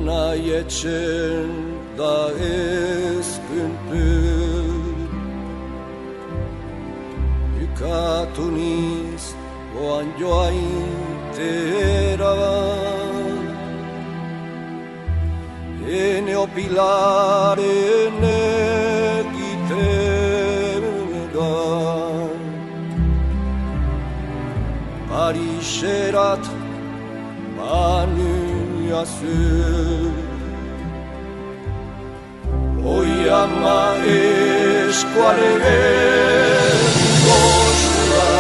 nahi etxen da ez küntür. Bukatu niz goan joaitera, ene opilaren egitera. Pariserat bania zuen, oi ama eskualegen gozua,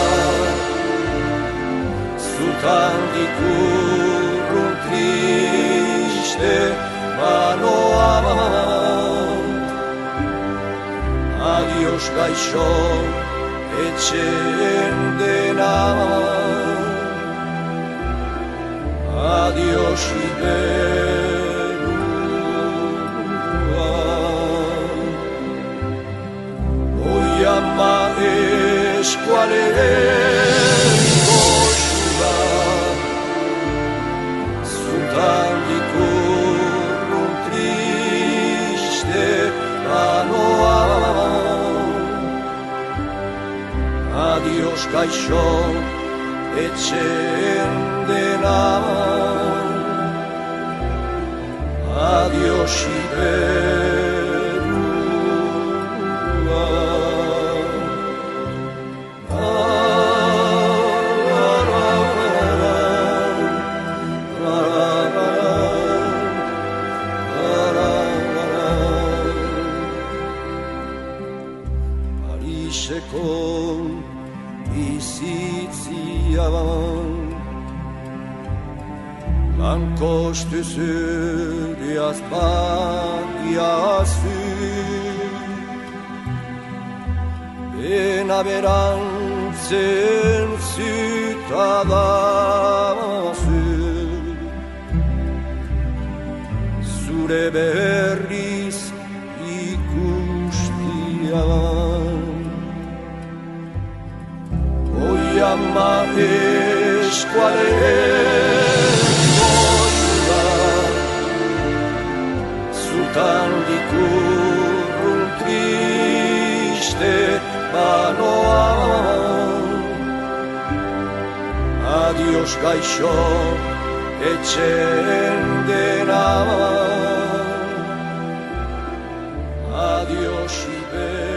zutan dikurrun triste manoa. Adios gaixo etxen dena, adios iberua. Oi ama eskualegen gozua, zutan dikurrun triste manoa. Adios gaixo etxen dena, adios iberua. Pariseko bizitzian lankostu zuriaz badiazu, bena berantzen zutadazu, zure berriz ikustian. Oi ama eskualegen gozua, zutan dikurrun triste manoa. Adios gaixo etxen dena, adios iberua.